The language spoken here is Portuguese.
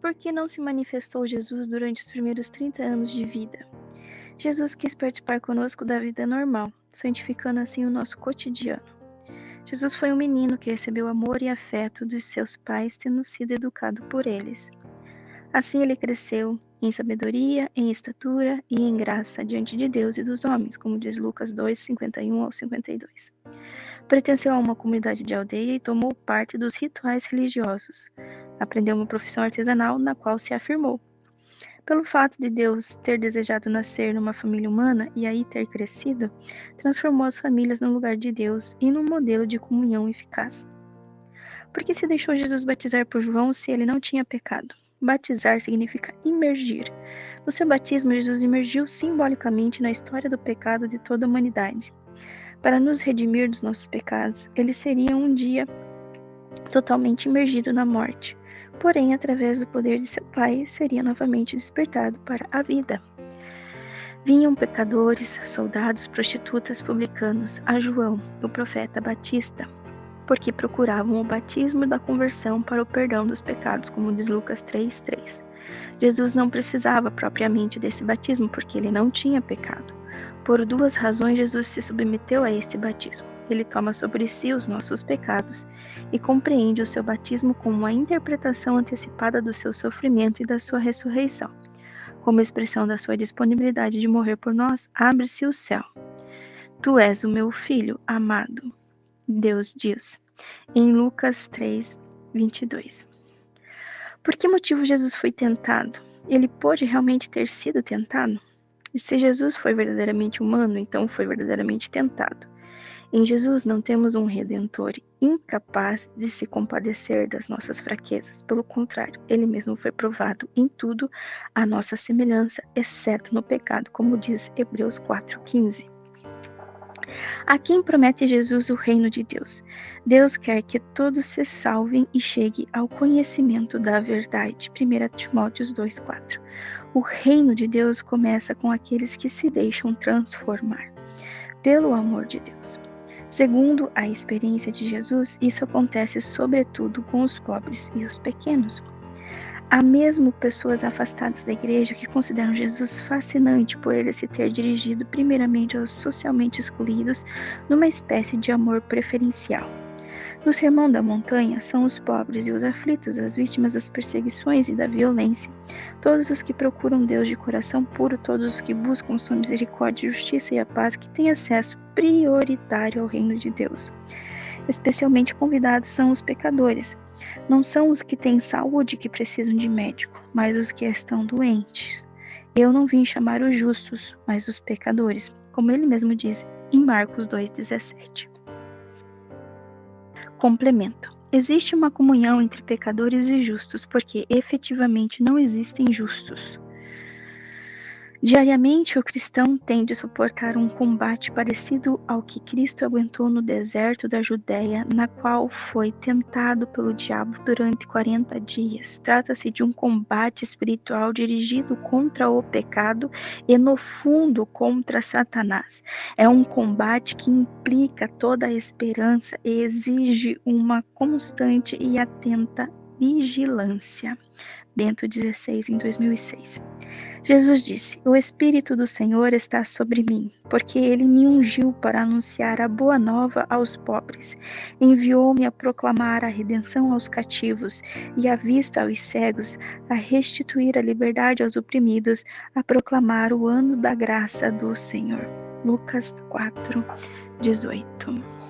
Por que não se manifestou Jesus durante os primeiros 30 anos de vida? Jesus quis participar conosco da vida normal, santificando assim o nosso cotidiano. Jesus foi um menino que recebeu amor e afeto dos seus pais, tendo sido educado por eles. Assim ele cresceu em sabedoria, em estatura e em graça diante de Deus e dos homens, como diz Lucas 2, 51 ao 52. Pertenceu a uma comunidade de aldeia e tomou parte dos rituais religiosos. Aprendeu uma profissão artesanal na qual se afirmou. Pelo fato de Deus ter desejado nascer numa família humana e aí ter crescido, transformou as famílias no lugar de Deus e num modelo de comunhão eficaz. Por que se deixou Jesus batizar por João se ele não tinha pecado? Batizar significa imergir. No seu batismo, Jesus imergiu simbolicamente na história do pecado de toda a humanidade. Para nos redimir dos nossos pecados, ele seria um dia totalmente imergido na morte. Porém, através do poder de seu Pai, seria novamente despertado para a vida. Vinham pecadores, soldados, prostitutas, publicanos, a João, o profeta Batista, porque procuravam o batismo da conversão para o perdão dos pecados, como diz Lucas 3:3. Jesus não precisava propriamente desse batismo, porque ele não tinha pecado. Por duas razões, Jesus se submeteu a este batismo. Ele toma sobre si os nossos pecados e compreende o seu batismo como uma interpretação antecipada do seu sofrimento e da sua ressurreição. Como expressão da sua disponibilidade de morrer por nós, abre-se o céu. Tu és o meu filho amado, Deus diz em Lucas 3:22. Por que motivo Jesus foi tentado? Ele pôde realmente ter sido tentado? E se Jesus foi verdadeiramente humano, então foi verdadeiramente tentado. Em Jesus não temos um redentor incapaz de se compadecer das nossas fraquezas. Pelo contrário, ele mesmo foi provado em tudo à nossa semelhança, exceto no pecado, como diz Hebreus 4:15. A quem promete Jesus o reino de Deus? Deus quer que todos se salvem e cheguem ao conhecimento da verdade. 1 Timóteo 2:4. O reino de Deus começa com aqueles que se deixam transformar pelo amor de Deus. Segundo a experiência de Jesus, isso acontece sobretudo com os pobres e os pequenos. Há mesmo pessoas afastadas da igreja que consideram Jesus fascinante por ele se ter dirigido primeiramente aos socialmente excluídos numa espécie de amor preferencial. No Sermão da Montanha, são os pobres e os aflitos, as vítimas das perseguições e da violência, todos os que procuram Deus de coração puro, todos os que buscam sua misericórdia, justiça e a paz, que têm acesso prioritário ao reino de Deus. Especialmente convidados são os pecadores. Não são os que têm saúde que precisam de médico, mas os que estão doentes. Eu não vim chamar os justos, mas os pecadores, como ele mesmo diz em Marcos 2,17. Complemento. Existe uma comunhão entre pecadores e justos, porque efetivamente não existem justos. Diariamente, o cristão tem de suportar um combate parecido ao que Cristo aguentou no deserto da Judéia, na qual foi tentado pelo diabo durante 40 dias. Trata-se de um combate espiritual dirigido contra o pecado e, no fundo, contra Satanás. É um combate que implica toda a esperança e exige uma constante e atenta vigilância. Bento 16, em 2006. Jesus disse: O Espírito do Senhor está sobre mim, porque ele me ungiu para anunciar a boa nova aos pobres. Enviou-me a proclamar a redenção aos cativos e a vista aos cegos, a restituir a liberdade aos oprimidos, a proclamar o ano da graça do Senhor. Lucas 4:18.